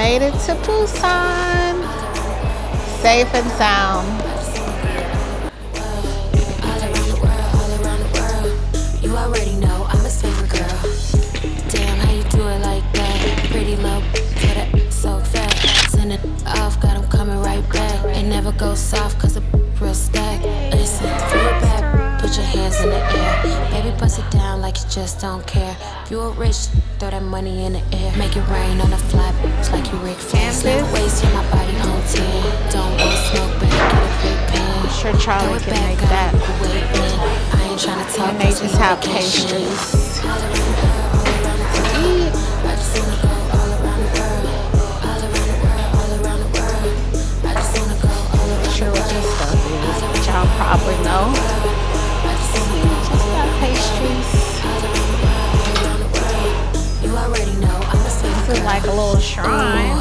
made it to Busan, safe and sound. You already know I'm his favorite girl. Damn, how you do it like that? Pretty low, put it so fat. Send it off, got him coming right back. It never goes soft, cause the real stack. Listen, feel back, put your hands in the air. Baby, bust it down like you just don't care. If you a rich, throw that money in the air. Make it rain on the fly, it's like you Rick Flair. Slim waist, yeah, my body on 10. Don't want smoke, but I get a free pen. I'm sure Charlie can make that. I ain't trying to talk, And they just have pastries. Sure what this stuff is, but y'all probably know. Just got pastries. You already know I'm a This is like a little shrine.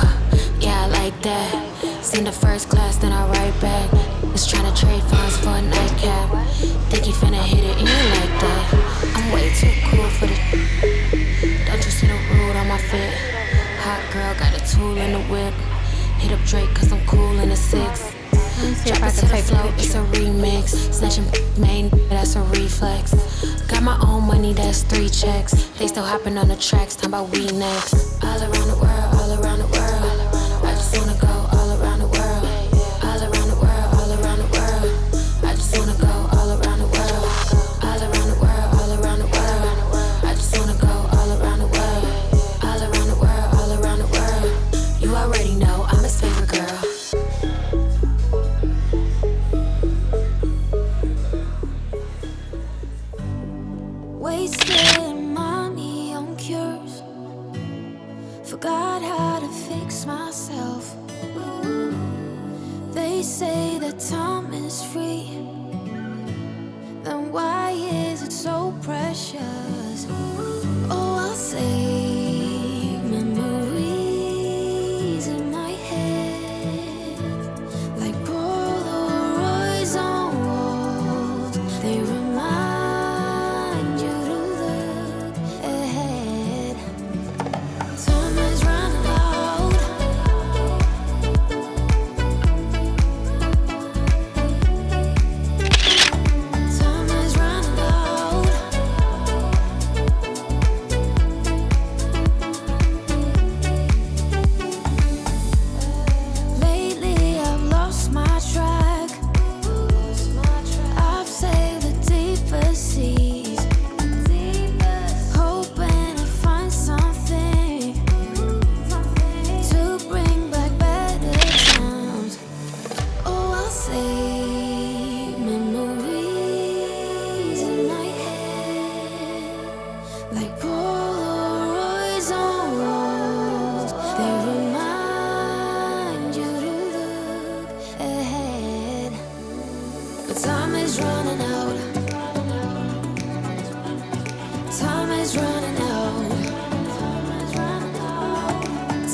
Yeah, I like that. Send the first class, then I write back. Was trying to trade funds for a nightcap. Think you finna hit it, you ain't like that. I'm way too cool for the. Don't you see the rude on my fit? Hot girl, got a tool in the whip. Hit up Drake, cause I'm cool in the 6. See if Drop I it can to the take flow, a it's picture. a remix. Snatching main, that's a reflex. Got my own money, that's 3 checks. They still hopping on the tracks, talking about we next. All around the world, all around the world. I just wanna go all around the world. All around the world, all around the world. I just wanna go all around the world. All around the world, all around the world. I just wanna go all around the world. All around the world, all around the world. You already know I'm his favorite girl. Wasted money on cures. Forgot how to fix myself. They say that time is free. Then why is it so precious? Oh, I'll say memories in my head, like Polaroids on walls. They remind you to look ahead. Time is running out. Time is running out. Lately I've lost my track. I've sailed the deeper seas, hoping to find something to bring back better times. Oh, I'll say memories in my head, like Polaroids on walls. They remind you to look ahead. But time is running out. Time is running out.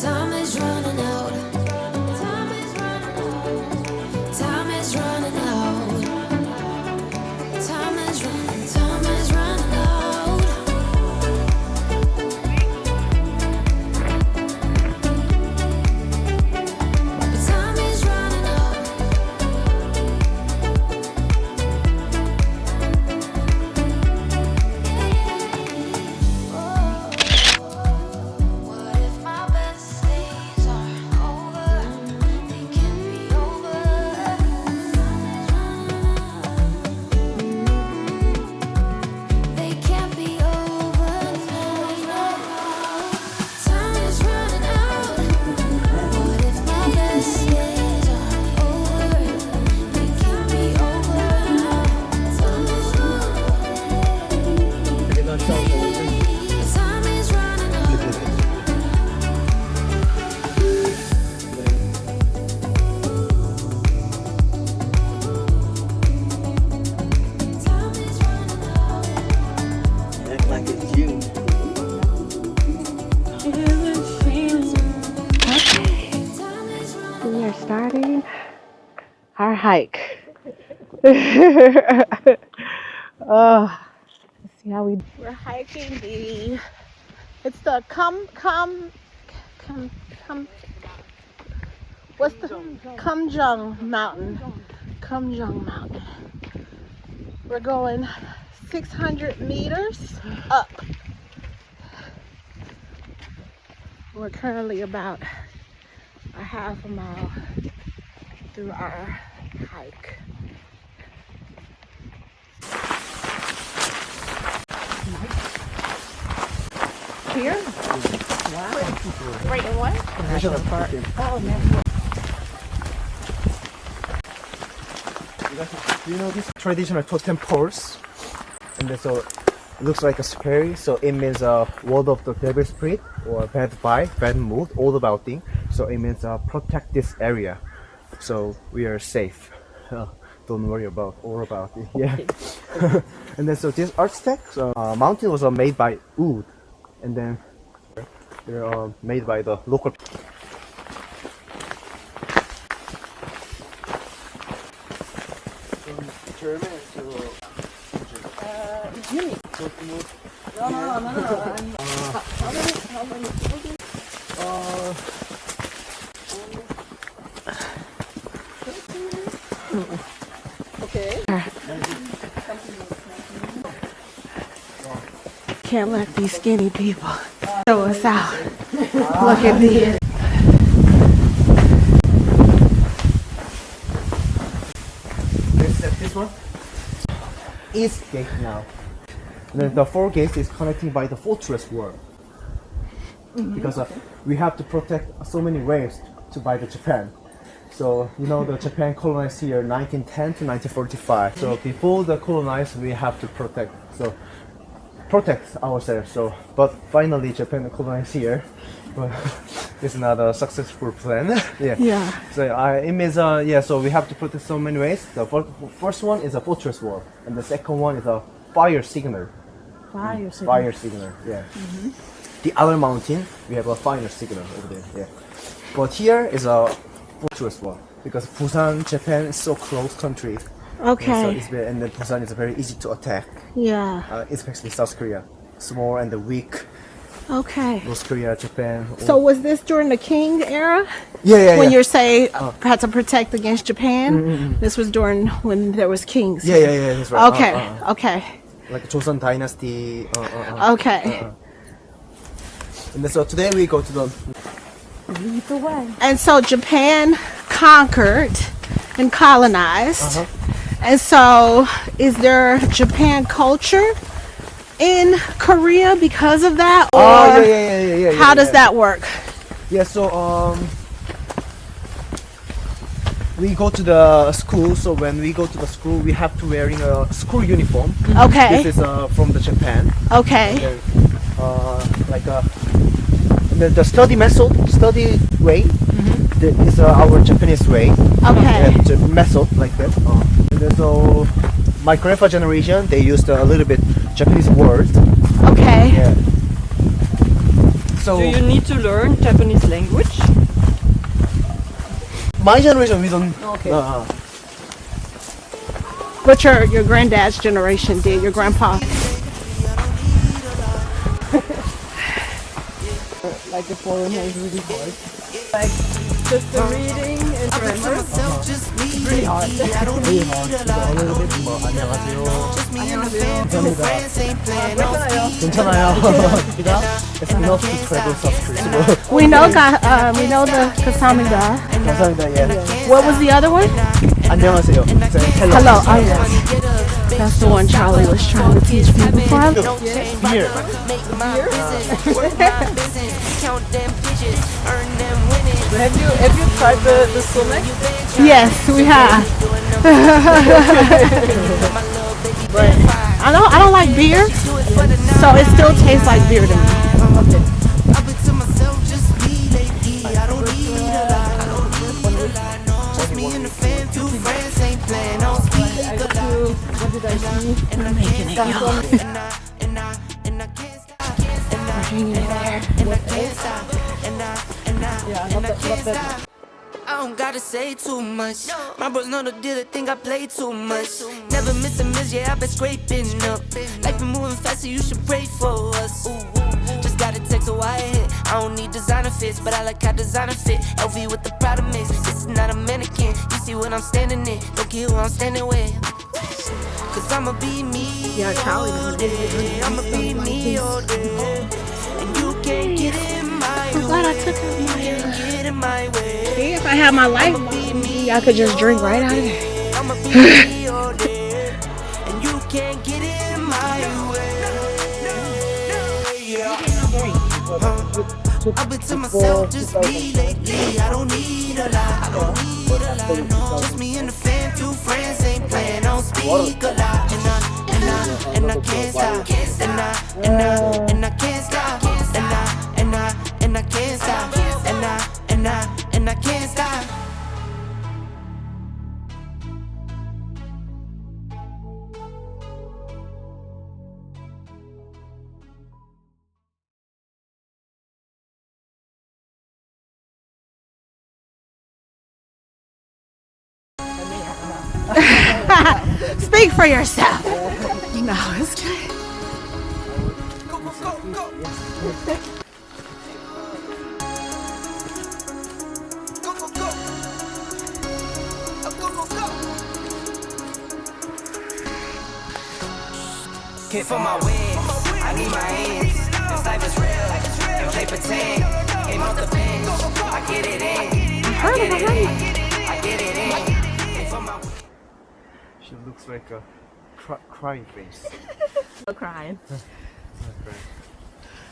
Time is running out. Time is running out. Time is running out. Time is running. Time is running out. But time is running out. What if my best days are over? They can be over. They can't be over now. Time is running out. What if my best days are over? They can't be over now. Time is running out. Time is running out. Act like it's you. We are starting our hike. Oh, let's see how we're hiking it's the Come Come, come. What's the Kumjung Mountain? Kumjung Mountain. We're going 600 meters up. We're currently about a half a mile through our hike. Here? Wow. Wait, what? National Park. Oh, National Park. You know these traditional totem poles? And then so it looks like a square, so it means word of the devil spirit or bad vibe, bad mood, all about thing. So it means protect this area, so we are safe. Don't worry about all about it. Yeah. And then so this architect mountain was made by wood, and then they're made by the local. German to Uni. No. How many? Okay. Can't let these skinny people throw us out. Look at these. This one? East gate now. The four gates is connecting by the fortress wall. Because we have to protect so many ways to by the Japan. So you know the Japan colonized here 1910 to 1945. So before the colonized, we have to protect ourselves. So but finally Japan colonized here, but it's not a successful plan. Yeah. So it means so we have to protect so many ways. The first one is a fortress wall, and the second one is a fire signal. Fire signal. Yeah. The other mountain we have a fire signal over there. Yeah. But here is a fortress wall because Busan, Japan is so close country. Okay. And then Busan is very easy to attack. Yeah. Especially South Korea, small and weak. Okay. North Korea, Japan. So was this during the King era? Yeah. When you're saying had to protect against Japan, this was during when there was kings. Yeah, that's right. Okay. Okay. Like Joseon Dynasty. Okay. And then, so today we go to the. Lead the way. And so Japan conquered and colonized. And so is there Japan culture in Korea because of that? Or Yeah. how does that work? Yeah, so we go to the school. So when we go to the school, we have to wearing a school uniform. Okay. This is from the Japan. Okay. Like the study way. Is our Japanese way. Okay. The method like that. And then so my grandpa generation, they used a little bit Japanese words. Okay. Yeah. So Do you need to learn Japanese language? my generation, we don't. Okay. But your granddad's generation did, your grandpa. Like the foreign is really hard. Like just the reading and grammar. Really hard. Really hard. A little bit more. 안녕하세요. 감사합니다. 괜찮아요. It's enough to travel South Korea. We know the Kasamida. 감사합니다. Yeah. What was the other one? 안녕하세요. Hello. Oh yes. That's the one Charlie was trying to teach me before. Beer. Have you tried the stomach? Yes, we have. But I don't like beer, so it still tastes like beer to me. What did I see? We're making it, y'all. We're hanging in there. I don't gotta say too much. My bros know the deal, they think I play too much. Never miss a miss, yeah, I've been scraping up. Life been moving fast, so you should pray for us. Just got a text, so I hit. I don't need designer fits, but I like how designer fit. LV with the Prada mix. This is not a mannequin. You see what I'm standing in. Don't care who I'm standing with. Cause I'ma be me all day. I'ma be me all day. And you can't get in my way. Glad I took out my Get in my way. See, if I had my life, I could just drink right out of there. I'ma be me all day. And you can't get in my way. I've been to myself, just me lately. I don't need a lot, no. Just me and the fam, 2 friends ain't playing, don't speak a lot. And I can't stop, and I can't stop, and I can't stop, and I can't stop. Speak for yourself. No, it's good. Care for my wings, I need my hands. This life is real, and play pretend. Came off the bench, I get it in. I get it in. Care for my wings. She looks like a crying face. No crying.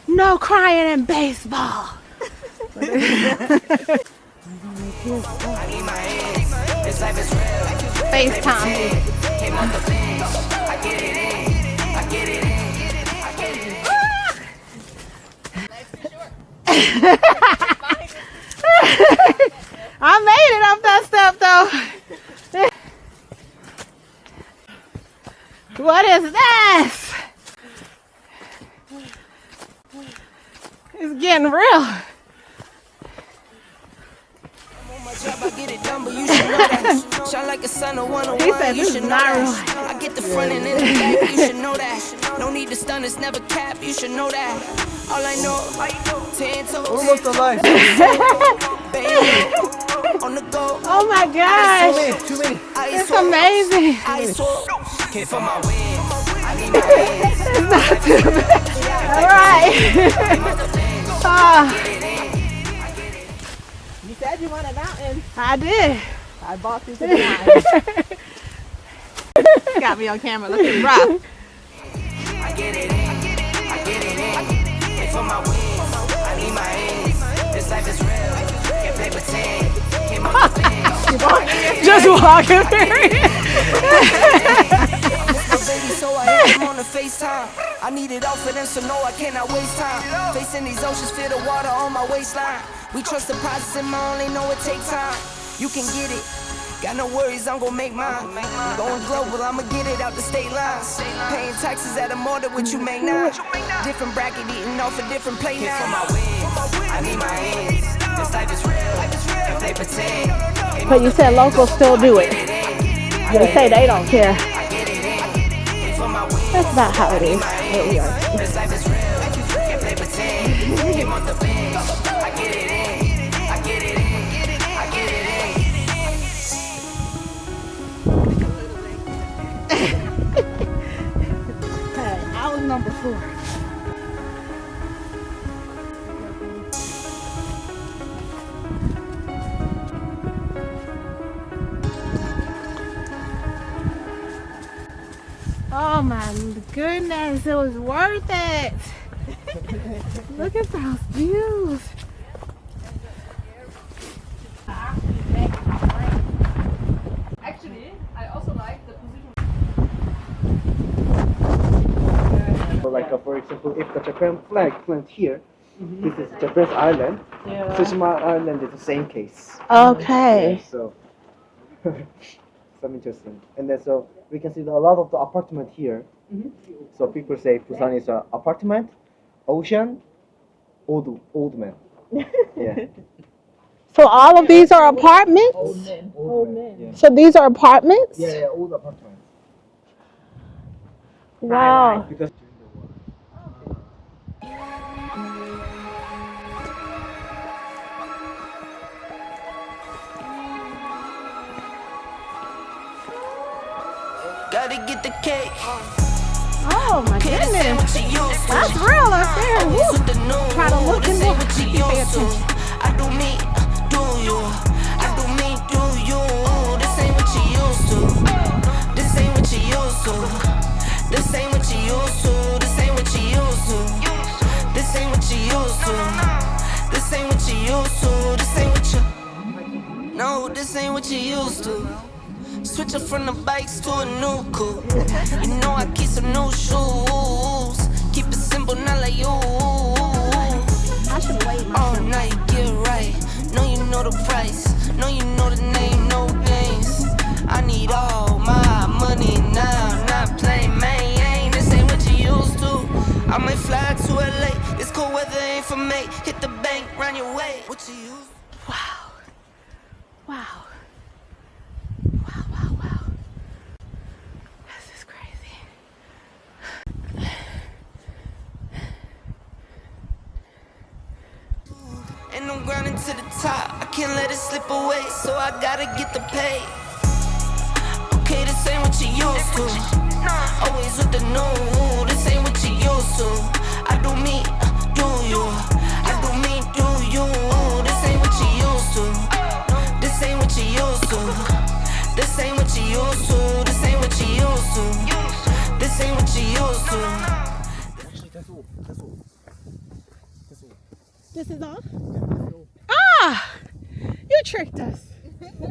No crying in baseball. I need my hands. This life is real. FaceTime. Came off the bench, I get it in. I get it in. I made it up that step though. What is this? It's getting real. I get it done, but you should know that. Shine like a sun or 101. He said You this should is know not that. real. I get the front and in the back. You should know that. No need to stun, it's never cap. You should know that. All I know, 10 toes. Almost alive. Baby, on the go. Oh my gosh. Too many. It's amazing. I swore. Care for my wins. I need my hands. It's not too bad. All right. You said you wanted a mountain. I did. I bought you some wine. Got me on camera looking rough. I get it in. I get it in. Care for my wins. I need my hands. This life is real. Can't play pretend. Came off the bench. Just walking period. Baby, so I hit him on the FaceTime. I need it all for them, so no, I cannot waste time. Facing these oceans, feel the water on my waistline. We trust the process and my only know it takes time. You can get it. Got no worries, I'm gon' make mine. Going global, I'ma get it out the state lines. Paying taxes at a more than what you make now. Different bracket, eating off a different plate now. For my wins, I need my hands. This life is real, and play pretend. But you said locals still do it. They say they don't care. That's about how it is where we are. This life is real, and play pretend. Came off the bench, I get it in. I get it in. I get it in. Okay, I was number 4. Oh my goodness, it was worth it. Look at those views. Actually, I also like the position. So like for example, if the Japan flag planted here, this is Japan's island. Yeah. Tsushima Island is the same case. Okay. So some interesting. And then so we can see a lot of the apartment here. So people say Busan is an apartment, ocean, old man. Yeah. So all of these are apartments? Old man. Yeah. So these are apartments? Yeah, old apartment. Wow. Because to get the cake. Oh my goodness. That's real up there. Woo. Try to look and look. Pay attention. I do me, do you? I do me, do you? This ain't what you used to. This ain't what you used to. This ain't what you used to. This ain't what you used to. This ain't what you used to. This ain't what you used to. This ain't what you. No, this ain't what you used to. Switch up from the bikes to a new coupe. You know I keep some new shoes. Keep it simple, not like you. I should wait All myself. night, get right. Know you know the price. Know you know the name, no games. I need all my money now. Not playing, man. This ain't what you used to. I might fly to LA. This cold weather ain't for me. Hit the bank, run your way. What you used to? Wow. Wow. Wow, wow, wow. This is crazy. And I'm grinding to the top. I can't let it slip away, so I gotta get the pay. Okay, this ain't what you used to. Always with the new. This ain't what you used to. I do me, do you? I do me, do you? This ain't what you used to. This ain't what you used to. This ain't what you used to. This ain't what you used to. This ain't what you used to. Actually, that's all. That's all. That's all. This is all? Yeah, that's all. Ah! You tricked us.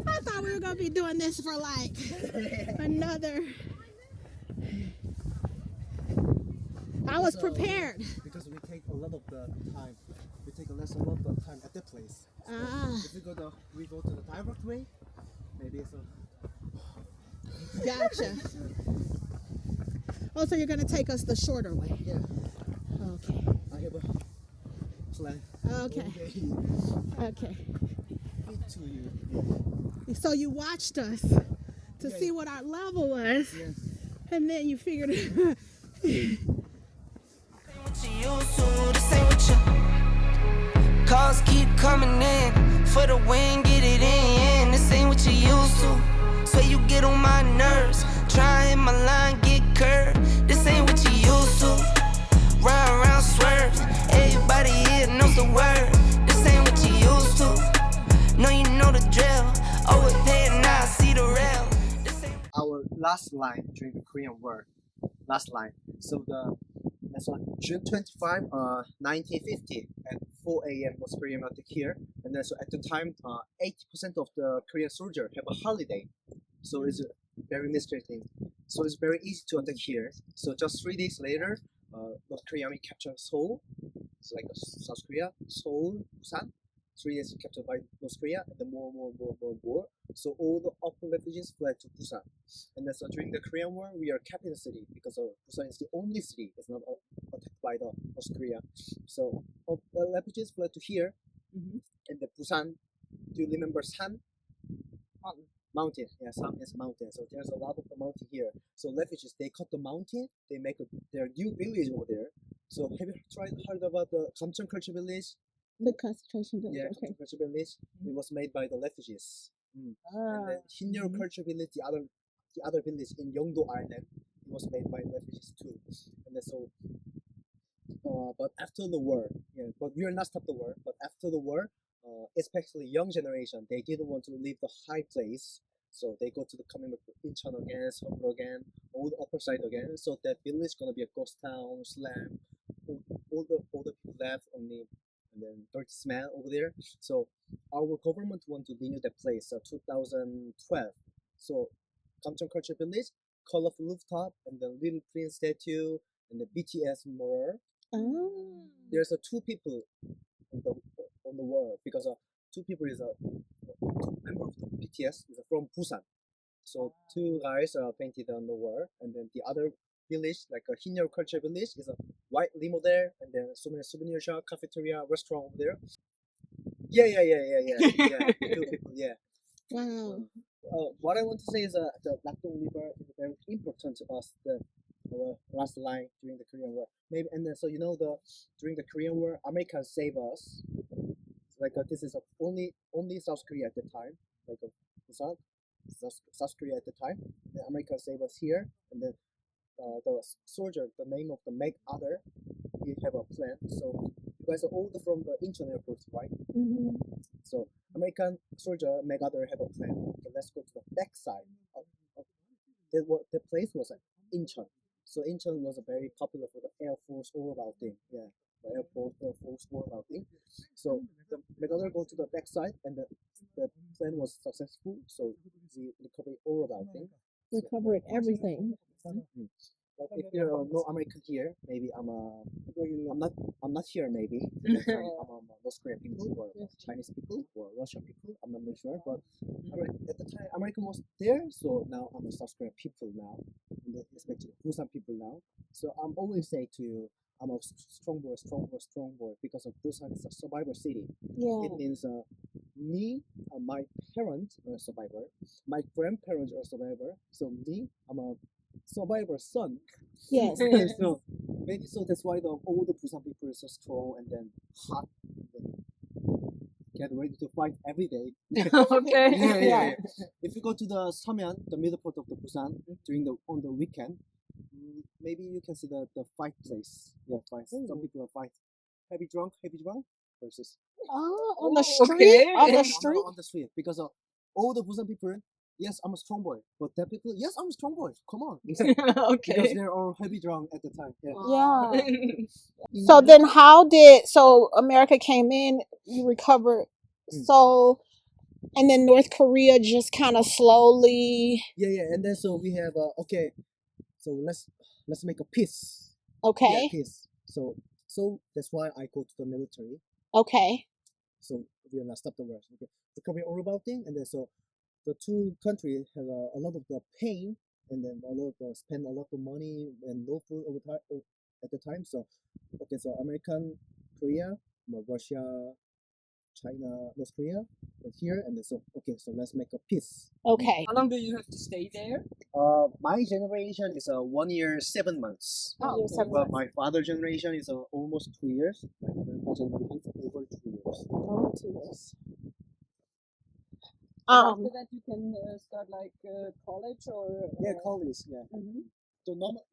I thought we were going to be doing this for like another. I was prepared. Because we take a lot of the time. We take a lot of the time at that place. Ah, If we go to the direct way, maybe it's a. gotcha. Oh, so you're going to take us the shorter way. Yeah, Okay. I have a plan. Okay. Okay. Fit to you. So you watched us to see what our level was, Yes. and then you figured it. This ain't what you used to. This ain't what you. Calls keep coming in for the win, get it in. This ain't what you used to. So you get on my nerves. Trying my line, get curved. This ain't what you used to. Round, round, swerve. Everybody here knows the word. This ain't what you used to. Know you know the drill. Always paying now, see the rail. This ain't Our last line during the Korean War. Last line. So that's on June 25, 1950 at 4 a.m. was Korean attack here. And then so at the time, 80% of the Korean soldiers have a holiday. So it's very misleading. So it's very easy to attack here. So just 3 days later, North Korea army captured Seoul. It's like South Korea, Seoul, Busan. 3 days captured by North Korea, and then more. So all the upper refugees fled to Busan. And then so during the Korean War, we are capital city because Busan is the only city that's not attacked by the North Korea. So all the refugees fled to here, and the Busan. Do you remember San? Mountain. Yeah, San is mountain. So there's a lot of the mountain here. So refugees, they cut the mountain, they make their new village over there. So have you heard about the Kamcheon Culture Village? The concentration village. Yeah, Okay. Culture Village. It was made by the refugees. And then Hinyeol Culture Village, the other village in Yeongdo Island, it was made by refugees too. And then so, but after the war, yeah, but we are not stop the war. But after the war, especially young generation, they didn't want to leave the high place, so they go to the coming back to Incheon again, Seoul again, all the upper side again. So that village gonna be a ghost town, slam. All the people left only. And then dirty smell over there. So our government want to renew that place. 2012. So Kamcheon Culture Village, colorful rooftop, and the Little Prince statue, and the BTS mural. Oh. There's two people on the wall because two people is member of the BTS is from Busan. So two guys are painted on the wall, and then the other village, like a Hinyeol Culture Village, is a white limo there, and then so many souvenir shop, cafeteria, restaurant over there. Yeah. Two people, yeah. Wow. What I want to say is the Nakdong River is very important to us. Our last line during the Korean War, maybe, and then so during the Korean War, America saved us. Like this is only South Korea at the time, like Busan. South Korea at the time. The America saved us here, and then the soldier, the name of the Meg Other, we have a plan. So you guys are all from the Incheon airport, right? So American soldier Meg Other have a plan. Okay, let's go to the back side. The place was Incheon. So Incheon was a very popular for the Air Force all about thing. Yeah, the Air Force all about thing. So the Meg Other go to the back side, and the plan was successful. So we recovered all about thing. We covered everything. But if there are no American here, maybe I'm not here. Maybe I'm a North Korean people or Chinese people or Russian people. I'm not really sure. But at the time, American was there, so now I'm a South Korean people now, and especially Busan people now. So I'm always say to you, I'm a strong boy, because of Busan is a survivor city. Yeah. It means me, my parents are a survivor, my grandparents are a survivor. So me, I'm a survivor son. Yes. So maybe so that's why all the Busan people are so strong and then hot and then get ready to fight every day. Okay. Yeah. If you go to the Samyeon, the middle part of the Busan on the weekend, maybe you can see the fight place. Yeah, fight. Some people are fight. Heavy drunk versus On the street? on the street because of all the Busan people. Yes, I'm a strong boy. But that people, yes, I'm a strong boy. Come on. Because Okay. they're all heavy drunk at the time. Yeah. Yeah. So then so America came in, you recovered Seoul, and then North Korea just kind of slowly. Yeah. And then so we have okay. So let's make a peace. Okay. Yeah, peace. So that's why I go to the military. Okay. So we are not stop the war. Okay. Recovery all about thing, and then so the two countries have a lot of the pain, and then spend a lot of money and no food at the time. So okay, so American, Korea, Russia, China, North Korea, and here, and then so okay, so let's make a peace. Okay. How long do you have to stay there? My generation is 1 year 7 months. Oh, But my father generation is almost 2 years. My grandpa generation is over 2 years. Oh, 2 years. After that, you can start like college or. Yeah, college. Yeah. Mhm. So normal,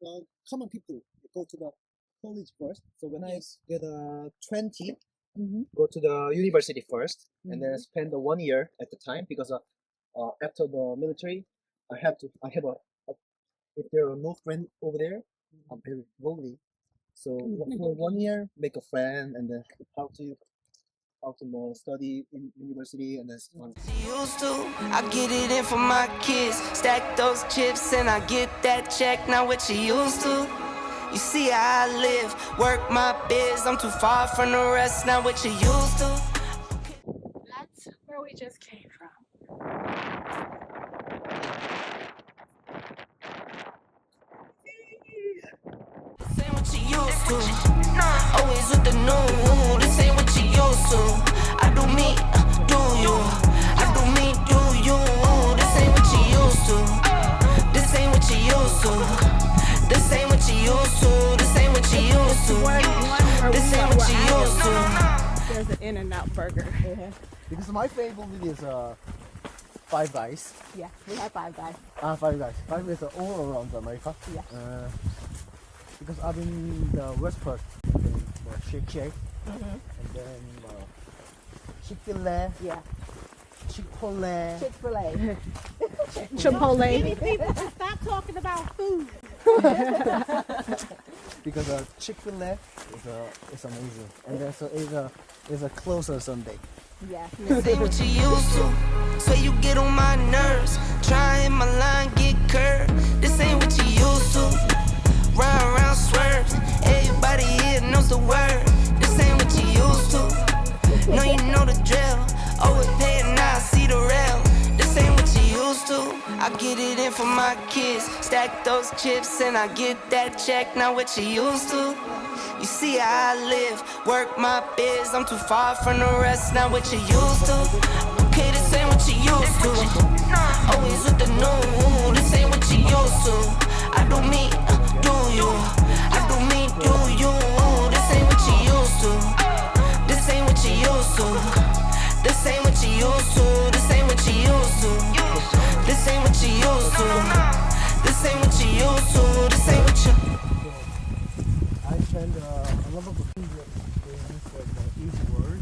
common people go to the college first. So when I get 20, go to the university first, and then spend 1 year at the time because after the military, if there are no friends over there, I'm very lonely. So for 1 year, make a friend, and then how to study in university, and then Used to, I get it in for my kids. Stack those chips and I get that check. Now what you used to? You see how I live, work my biz. I'm too far from the rest. Now what you used to? That's where we just came from. This ain't what you used to. Always with the new. This ain't what you used to. I do me, do you? I do me, do you? This ain't what you used to. This ain't what you used to. This ain't what you used to. This ain't what you used to. This ain't what you used to. There's an In-N-Out burger. because my favorite is Five Guys. Yeah, we have Five Guys. Five Guys. Five Guys are all around America. Yeah. Because I'm in the west part, Shake Shack, and then Chick-fil-A, Yeah. Chick-fil-A. Chick-fil-A. Chipotle. Stop talking about food. Because Chick-fil-A is amazing, and then so is a closer Sunday. Yeah. This ain't what you used to. So you get on my nerves. Trying my line, get curved. This ain't what you used to. Round, swerve. Everybody here knows the word. This ain't what you used to. No, you know the drill. Overpay and now I see the rail. This ain't what you used to. I get it in for my kids. Stack those chips and I get that check. Now what you used to. You see how I live, work my biz. I'm too far from the rest. Now what you used to. Okay, this ain't what you used to. Always with the new. This ain't what you used to. I do me, do you? I do me, do you? This ain't what you used to. This ain't what you used to. This ain't what you used to. This ain't what you used to. This ain't used to. This ain't what you used to. This ain't what you. I spend a lot of things each word.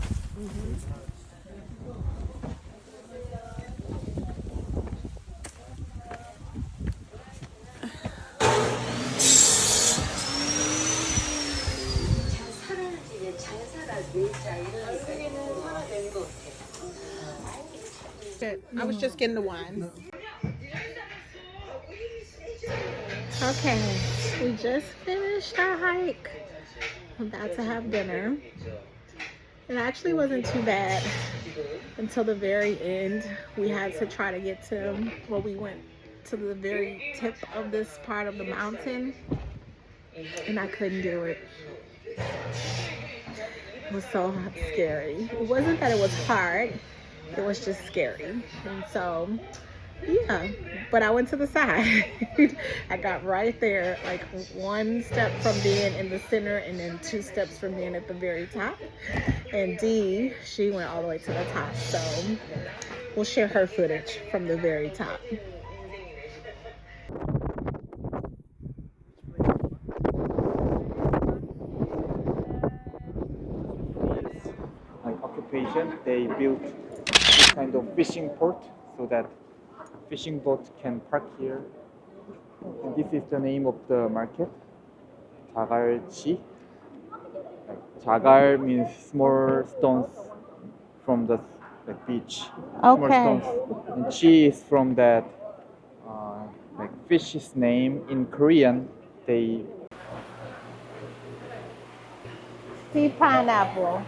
I was just getting the wine. Okay, we just finished our hike. I'm about to have dinner. It actually wasn't too bad until the very end. We had to try to get to, well, we went to the very tip of this part of the mountain, and I couldn't do it. It was so scary. It wasn't that it was hard, it was just scary. And so, yeah, but I went to the side. I got right there, like one step from being in the center and then 2 steps from being at the very top. And Dee, she went all the way to the top. So we'll share her footage from the very top. Like occupation, they built this kind of fishing port so that fishing boats can park here. And this is the name of the market, 자갈치. 자갈 means small stones from the beach. Small stones. And chi is from that like fish's name in Korean. They Sea pineapple.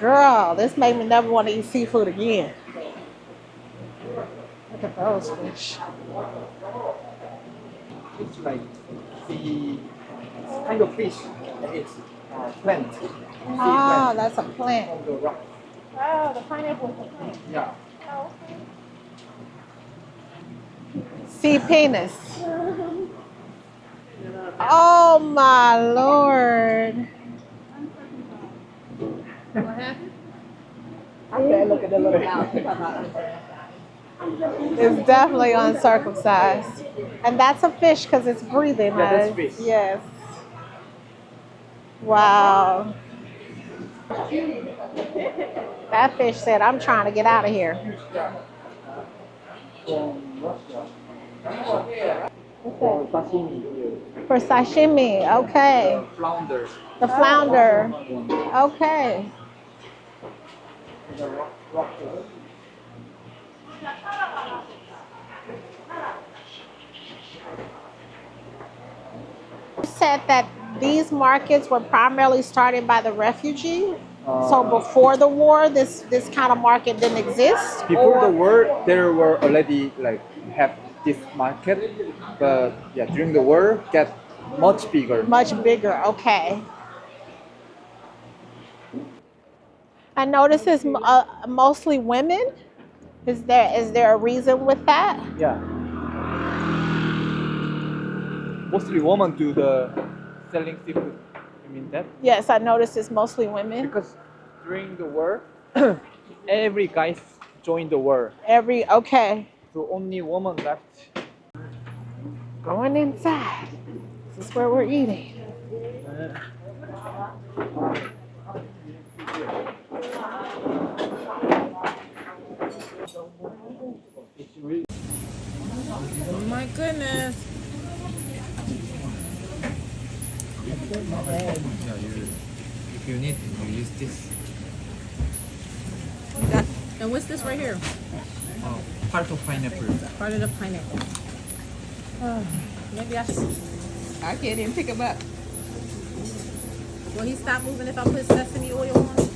Girl, this made me never want to eat seafood again. Look at those fish. It's like the kind of fish. It's plant. Oh, that's a plant. On the rock. Oh, the pineapple is a plant. Yeah. Oh, okay. Sea penis. Oh my Lord. What happened? I said, look at the little mouth. It's definitely uncircumcised. And that's a fish because it's breathing. Yeah, that's right? fish. Yes. Wow. That fish said, I'm trying to get out of here. From Russia. For sashimi. For sashimi, okay. Flounder. The flounder, okay. You said that these markets were primarily started by the refugee. So before the war, this kind of market didn't exist. Before the war, there were already like have this market, but yeah, during the war, get much bigger. Much bigger, okay. I notice it's mostly women. Is there a reason with that? Yeah. Mostly women do the selling seafood. You mean that? Yes, I noticed it's mostly women. Because during the war, every guy joined the war. Okay. So only woman left. Going inside. This is where we're eating. Oh my goodness. If you need, you use this. And what's this right here? Part of pineapple. Part of the pineapple. Maybe I should. I can't even pick him up. Will he stop moving if I put sesame oil on it?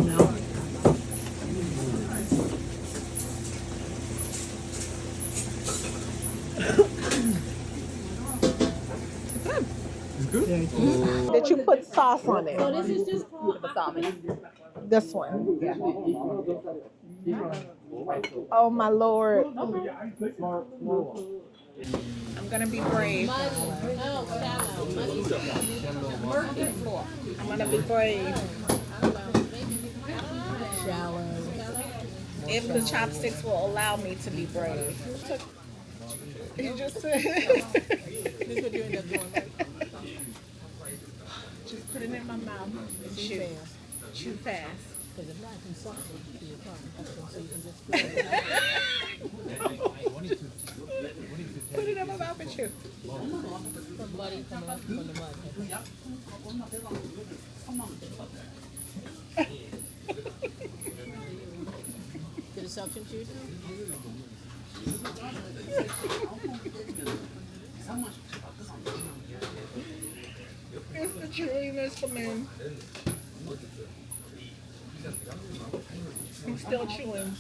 No. It's good? Yeah, Did you put sauce on it? So this is just called balsamic. This one. Oh my Lord. I'm gonna be brave. I'm gonna be brave. Shallow. if the chopsticks will allow me to be brave. You just said. This what you end up doing, right? Just put it in my mouth and chew. Chew fast. Because if not, you can suck it to your tongue. So you can just Put it in my mouth and chew. from muddy coming up from the mud. Did it suction chew? It's the chewiness for men. I'm still chewing.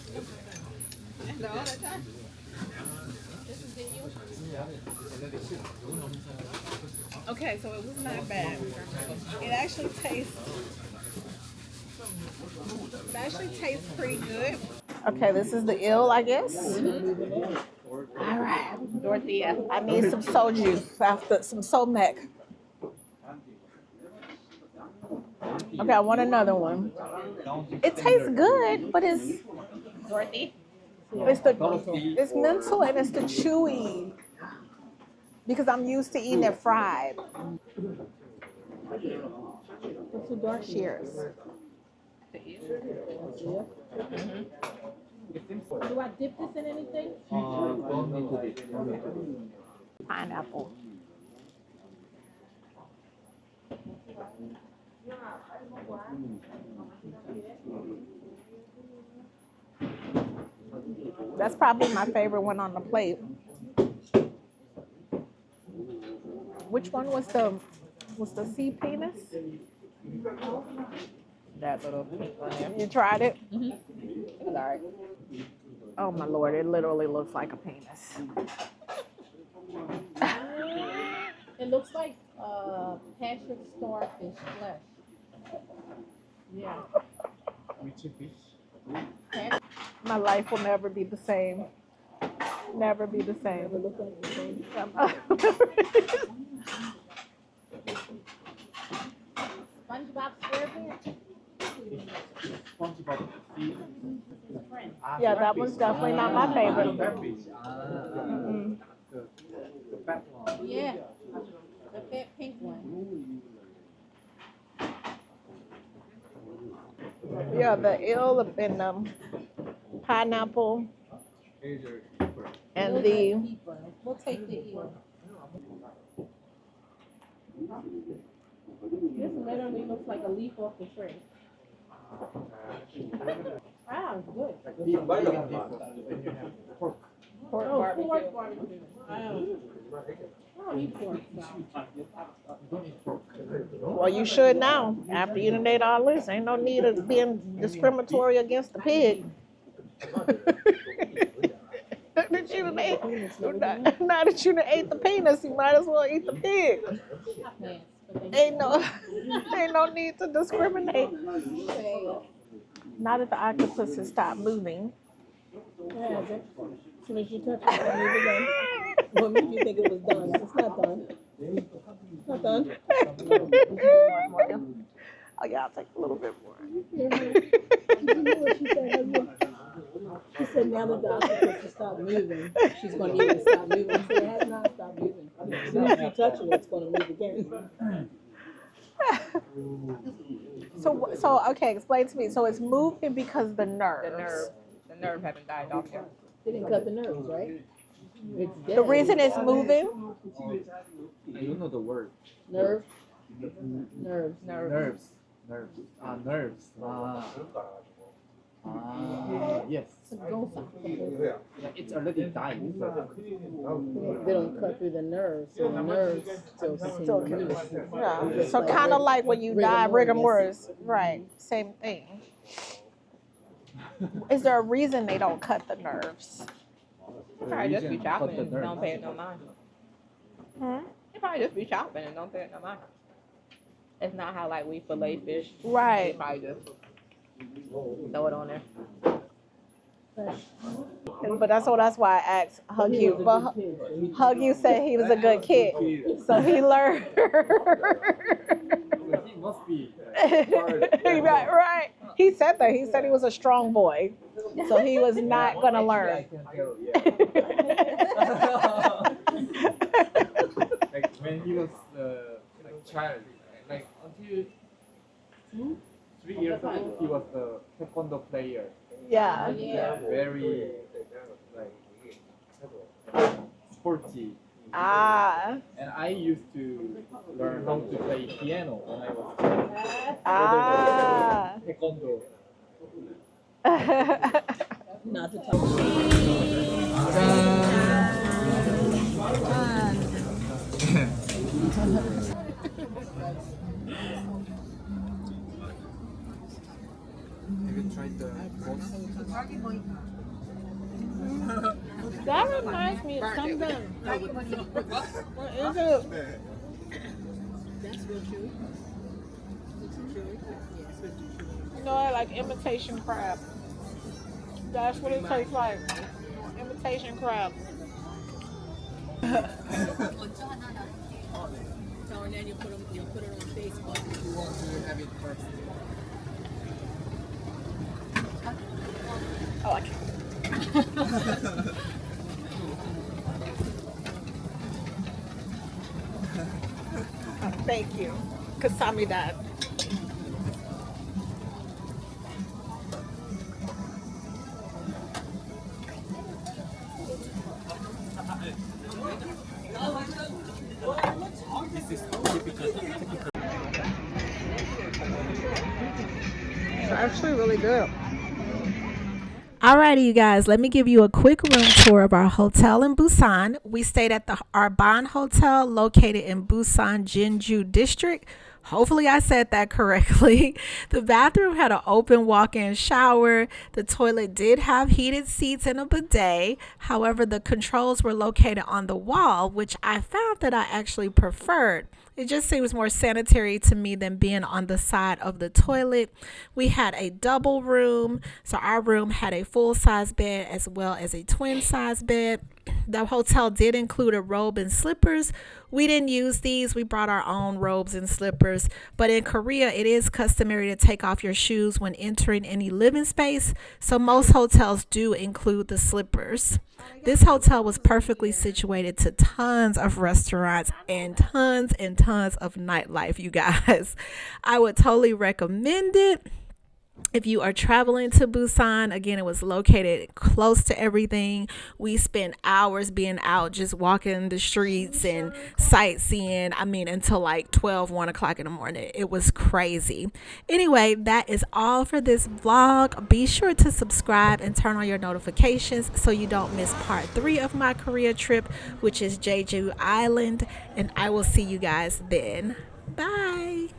And all the time. Okay, so it was not bad. It actually tastes pretty good. Okay, this is the eel, I guess. All right, Dorothea, I need some soju after some Somek. Okay, I want another one. It tastes good, but it's Dorothy. It's mental and it's the chewy because I'm used to eating it fried. What's the dark shears? Do I dip this in anything? Pineapple. That's probably my favorite one on the plate. Which one was the sea penis? That little pink one there. You tried it? It was alright. Oh my lord, it literally looks like a penis. It looks like Patrick starfish flesh. Yeah. My life will never be the same. Never be the same. Look like the same. SpongeBob SquarePants. Yeah, that one's definitely not my favorite. Yeah. The fat pink one. Yeah, the eel and pineapple and the We'll take the eel. This literally looks like a leaf off the tree. Wow, it's good. pork Pork barbecue. barbecue. I don't eat pork. Well, you should now. After you done ate all this, ain't no need of being discriminatory against the pig. Now that you done ate the penis, you might as well eat the pig. Ain't no need to discriminate. Now that the octopus has stopped moving. Yeah, as soon as you touch it, it moves again. What made you think it was done? It's not done. It's not done. Oh yeah, I'll take a little bit more. You know what she said? She said now that the octopus has stopped moving, she's going to even stop moving. I said it has not stopped moving. As soon as you touch it, it's going to move again. So okay, explain to me. So it's moving because the nerves. The nerve haven't died off yet. They didn't cut the nerves, right? It's dead. The reason it's moving. I don't know the word. Nerve. Nerves. Nerves. Yes. It's already died. They don't cut through the nerves, so the nerves still continue. Yeah. So kind of like when you die, rigor mortis. Right. Same thing. Is there a reason they don't cut the nerves? They probably just be chopping and don't pay it no mind. They probably just be chopping and don't pay it no mind. It's not how like we fillet fish. Right. They probably just throw it on there. But that's why I asked Huggy. But Huggy said he was a good kid, so he learned. He must be. Right. He said that. He said he was a strong boy. So he was not gonna learn. I can tell, yeah. Like when he was like child, like until 2-3 years old, he was the taekwondo player. Yeah. Very like sporty. Ah. And I used to learn how to play piano when I was child. Ah. Taekwondo. Not to talk. Have you tried the boss? That reminds me of something. What is it? That's real true. It's true. Yeah, it's real true. You know, I like imitation crab. That's what it tastes like. Imitation crab. So and then you put it on Facebook. You want to have it first? Oh, I can't. Thank you. Kasami that. It's actually really good. Alrighty, you guys, let me give you a quick room tour of our hotel in Busan. We stayed at the Arban Hotel located in Busan, Jinju District. Hopefully I said that correctly. The bathroom had an open walk-in shower. The toilet did have heated seats and a bidet. However, the controls were located on the wall, which I found that I actually preferred. It just seems more sanitary to me than being on the side of the toilet. We had a double room. So our room had a full-size bed as well as a twin-size bed. The hotel did include a robe and slippers. We didn't use these. We brought our own robes and slippers. But in Korea, it is customary to take off your shoes when entering any living space. So most hotels do include the slippers. This hotel was perfectly situated to tons of restaurants and tons of nightlife, you guys. I would totally recommend it. If you are traveling to Busan, again, it was located close to everything. We spent hours being out, just walking the streets and sightseeing. I mean, until like 1 o'clock in the morning. It was crazy. Anyway, that is all for this vlog. Be sure to subscribe and turn on your notifications so you don't miss part 3 of my Korea trip, which is Jeju Island. And I will see you guys then. Bye.